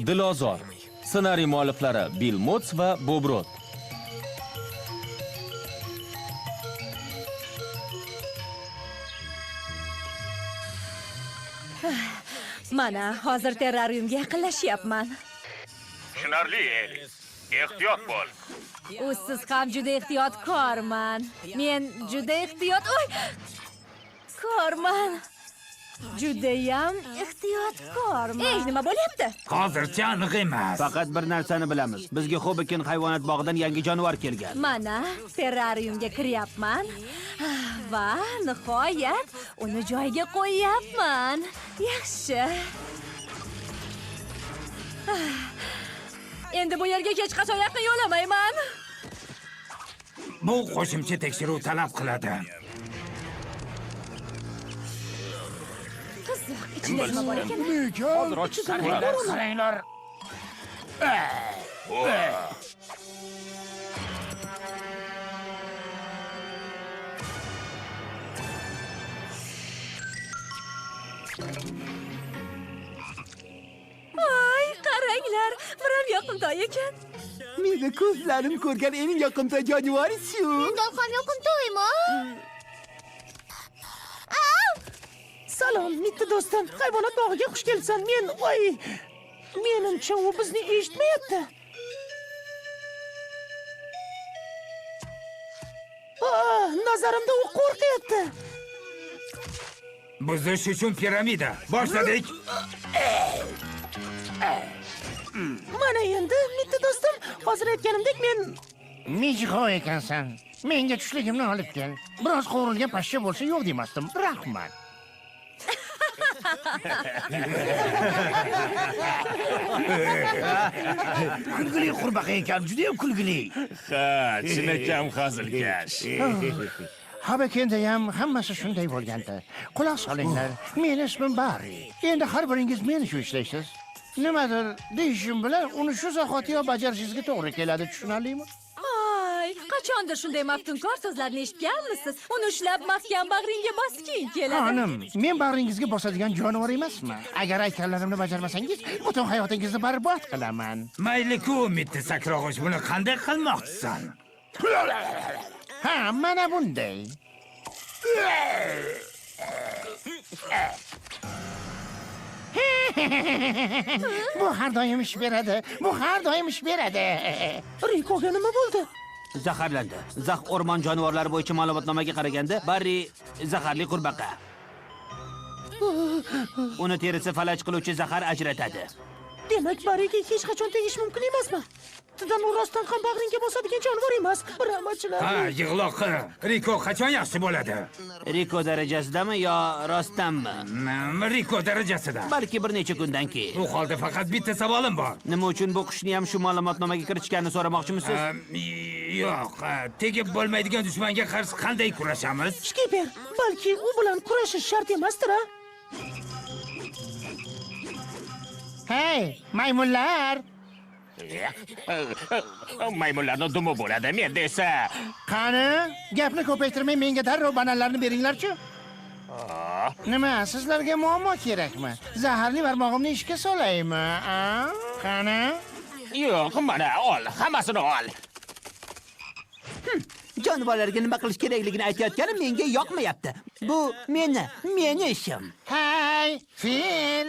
Dilozor. Ssenariy mualliflari Bill Motz va Bob Roth. Mana, hozir terrariumga yaqinlashyapman. Tushunarli, Elis. Ehtiyot bo'l. Siz ham juda ehtiyotkorman. Men juda korman. Judayam ehtiyotkorman. Ey, nima bo'lyapti? Hozircha aniq emas. Faqat bir narsani bilamiz. Bizga Hobbikin hayvonot bog'idan yangi jonivor kelgan. Mana, terrariumga kiryapman va nihoyat uni joyiga qo'yyapman. Yaxshi. Endi bu yerga hech qachon yaqin yo'lamayman. Bu qo'shimcha tekshiruv talab qiladi. Qiziq, ichida nima bor ekan? Hozir ochib qaranglar. Voy, qaranglar, biram yoqimtoy ekan. Meni ko'zlarim ko'rgan eng yoqimtoy jonivor shu. Mendan ham yoqimtoymi? Salom, mitti do'stim. Hayvonot bog'iga xush kelibsan. Menimcha u bizni eshitmayapti. Nazarimda u qo'rqyapti. Buzish uchun piramida. Boshladik. Mana endi, mitti do'stim, hozir aytganimdek men Mijg'o ekansan. Menga tushligimni olib kel. Biroz qovurilgan pashsha bo'lsa yo'q demasdim. Rahmat. Kulgili qurbaqa ekan, juda ham kulgili. Ha, chinakam hazilkash. Habakenda ham hammasi shunday bo'lganda. Quloq solinglar. Meni ismim Barry. Endi har biringiz meni shu ishlaysiz. Nimadir deyishim bilan uni shu zahotiyoq bajarishingizga to'g'ri keladi, tushunarlimi? Ay, qachondir shunday maftunkor so'zlarni eshitganmisiz? Uni ushlab mahkam bag'ringga bosking keladi. Xonim, men bag'ringizga bosadigan jonivor emasman. Agar aytganlarimni bajarmasangiz, butun hayotingizni barbod qilaman. Mayli-ku, mitti sakrog'ich, buni qanday qilmoqchisan? Ha, mana bunday. Bu har doim ish beradi. Bu har doim ish beradi. Rikoga nima bo'ldi? Zaharlandi. Zax o'rmon jonivorlari bo'yicha ma'lumotnomaga qaraganda, Barry zaharli qurbaqa. Uni terisi falaj qiluvchi zahar ajratadi. Demak, Barryga hech qachon tegish mumkin emasmi? Tidan u rostdan ham bag'ringga bosadigan jonivor emas. Rahmatchilar. Ha, yig'loqi. Riko qachon yaxshi bo'ladi? Riko darajasidami yo rostdanmi? Riko darajasida. Balki bir necha kundan keyin. Bu holda faqat bitta savolim bor. Nima uchun bu qushni ham shu ma'lumotnomaga kiritishganini so'ramoqchimisiz? Yo'q, tegib bo'lmaydigan dushmanga qarshi qanday kurashamiz? Shkiper, balki u bilan kurashish shart emasdir, ha? Hey, maymunlar! Maymunlarni dumi bo'ladi, menda esa. Qani, gapni ko'paytirmay menga darrov bananlarni beringlar-chi. Nima, sizlarga muammo kerakmi? Zaharli barmog'imni ishga solaymi? Qani? Yo'q, mana ol, hammasini ol. Jonivorlarga nima qilish kerakligini aytayotganim menga yoqmayapti. Bu meni ishim. Hey, fil!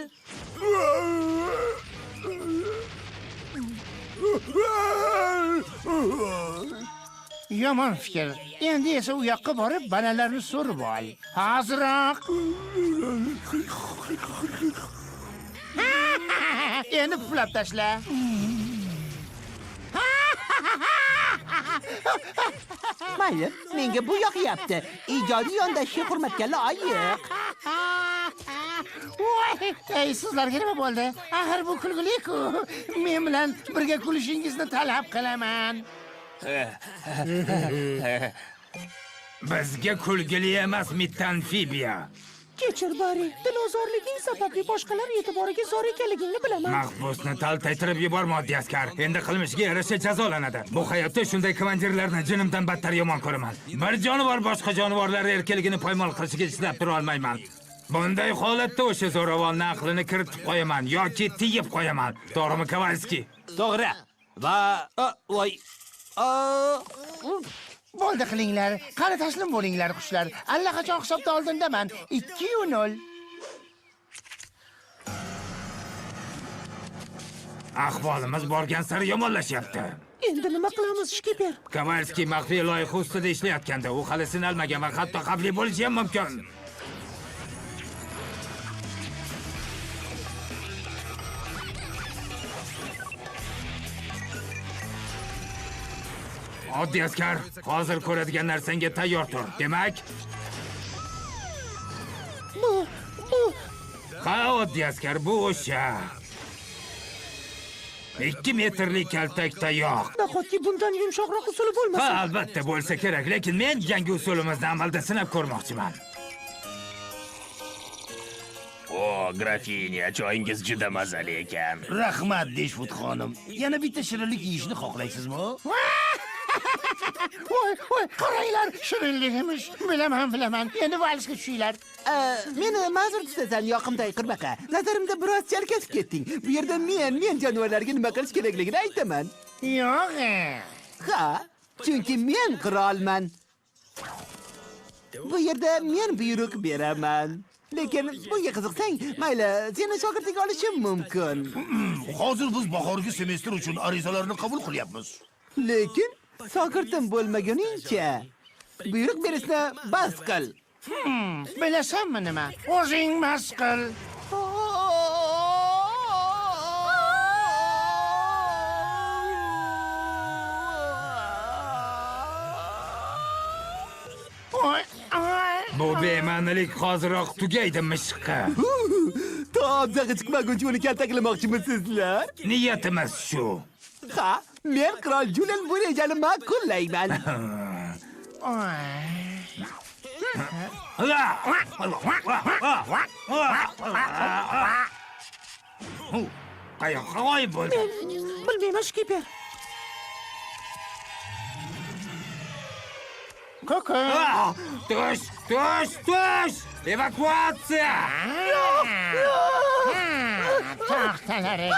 Yomon fikr. Endi esa u yoqqa borib bananlarni so'rib ol. Hoziroq. Endi puflab tashla. Mayli, menga bu yoqyapti. Ijodiy yondashishga hurmatga loyiq. Ey, sizlarga nima bo'ldi? Axir bu kulgili-ku. Men bilan birga kulishingizni talab qilaman. Bizga kulgili emas, mitti amfibiya. Kechir, Barry. Dilozorliging sababli boshqalar e'tiboriga zor ekanligingni bilaman. Mahbusni taltaytirib yuborma, oddiy askar. Endi qilmishiga yarasha jazolanadi. Bu hayotda shunday komandirlarni jinimdan battar yomon ko'raman. Bir jonivor boshqa jonivorlar erkinligini poymol qilishiga ishlab tura olmayman. Bunday holatda o'sha zo'ravonning aqlini kiritib qo'yaman yoki tiyib qo'yaman. To'g'rimi, Kovalskiy? To'g'ri. Va voy. Bo'ldi qilinglar. Qani taslim bo'linglar qushlar. Allaqachon hisobda oldindaman. 2-0. Ahvolimiz borgan sari yomonlashyapti. Endi nima qilamiz, shkiper? Kovalskiy maxfiy loyiha ustida ishlayotganda, u hali sinalmagan va hatto xavfli bo'lishi ham mumkin. Oddiy askar, hozir ko'radigan narsangga tayyor tur. Demak, ha, oddiy askar, bu o'sha 2 metrlik kaltak tayoq. Nahotki bundan yumshoqroq usuli bo'lmasa? Ha, albatta bo'lsa kerak, lekin men yangi usulimizni amalda sinab ko'rmoqchiman. O, grafinya, choyingiz juda mazali ekan. Rahmat, Deshvud xonim. Yana bitta shirinlik yeyishni xohlaysizmi? Voy, qaranglar, shirinligimiz. Bilaman. Endi valsga tushinglar. Meni ma'zur tutasan, yoqimtoy qirbaqa. Nazarimda biroz chalkashib ketding. Bu yerda men jonivorlarga nima qilish kerakligini aytaman. Yo'q. Ha, chunki men qirolman. Bu yerda men buyruq beraman. Lekin bunga qiziqsang, mayli, seni shogirdga olishim mumkin. Hozir biz bahorgi semestr uchun arizalarni qabul qilyapmiz. Lekin shogirdim bo'lmaguningcha buyruq berishni bas qil. Bilasanmi nima? O'zing mas qil. Bu bema'nilik hoziroq tugaydi, mishiqqa. Tobzag'i chiqmaguncha uni kaltaklamoqchimisizlar? Niyatimiz shu. Ha, men qirol Julian bu rejani ma'qullayman. Qayoqqa g'oyib bo'ldi? Bilmayman, shkiper. Koko. Tush! Evakuatsiya! Taxtalaring.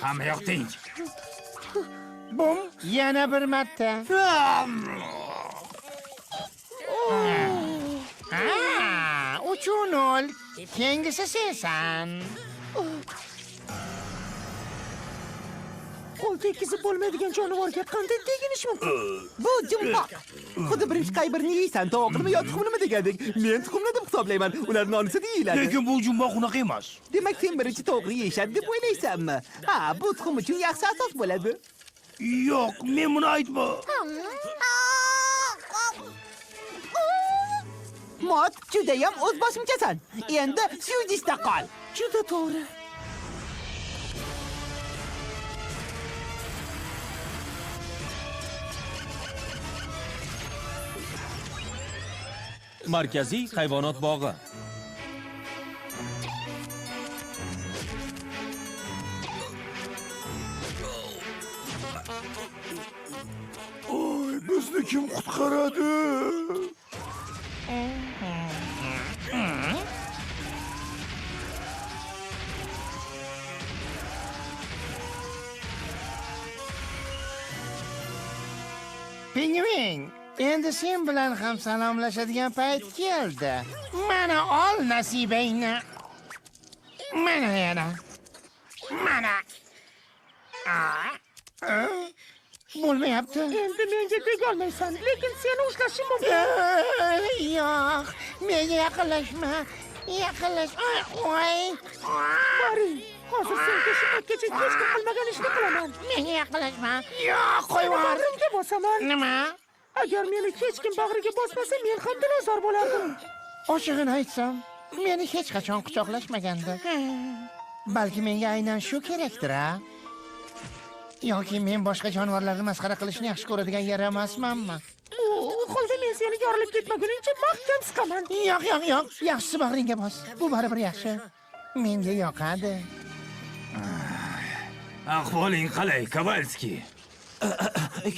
Hamma yoq tinch. Bum, yana bir marta. 3-0. Kengisi sensan. Qo'l tekizib bo'lmaydigan jonivorga qanday teginish mumkin? Bu jumboq. Xuddi birinchi qaybirini yeysan, tovuqnimi yo tuxumnimi degandek. Men tuxumni deb hisoblayman. Ular nonsiz yeyiladi. Lekin bu jumboq unaqa emas. Demak, sen birinchi tovuqni yeyishadi deb o'ylaysanmi? Ha, bu tuxum uchun yaxshi asos bo'ladi. Yo'q, men buni aytma. Mot, judayam o'zboshimchasan. Endi shu idishda qol. Juda to'g'ri. Markaziy hayvonot bog'i. Oy, bizni kim qutqaradi? Pingvin, endi sen bilan ham salomlashadigan payt keldi. Mana ol nasibangni. Mana yana. Mana. Bo'lmayapti. Endi menga tegolmaysan, lekin seni ushlashim mumkin. Yo'q, menga yaqinlashma. Voy. Bari, hozir senga shu paytgacha hech kim qilmagan ishni qilaman. Menga yaqinlashma. Yo'q, qo'y bor. Bag'rimga bosaman. Nima? Agar meni hech kim bag'riga bosmasa, men ham dilozor bo'lardim. Ochig'ini aytsam, meni hech qachon quchoqlashmagandi. Balki menga aynan shu kerakdir-a? Yoki men boshqa jonivorlarni masxara qilishni yaxshi ko'radigan yer emasmanmi? U holda men seni yorilib ketmaguningcha mahkam siqaman. Yo'q. Yaxshisi bag'ringga bos. Bu baribir yaxshi. Menga yoqadi. Ahvoling qalay, Kovalskiy?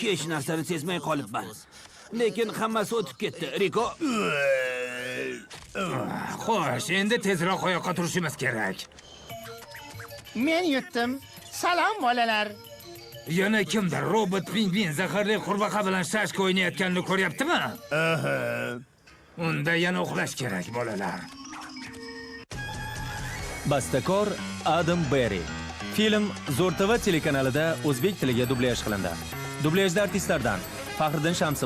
hech narsani sezmay qolibman. Lekin hammasi o'tib ketdi. Riko, Xo'sh, endi tezroq oyoqqa turishimiz kerak. Men yutdim. Salom bolalar. Yana kimdir robot pingvin zaharli qurbaqa bilan shashka o'ynayotganini ko'ryaptimi? Unda yana uxlash kerak, bolalar. Bastakor Adam Berry. Film Zo'r TV telekanalida o'zbek tiliga dublyaj qilindi. Dublyajda artistlardan Faxriddin Shamsi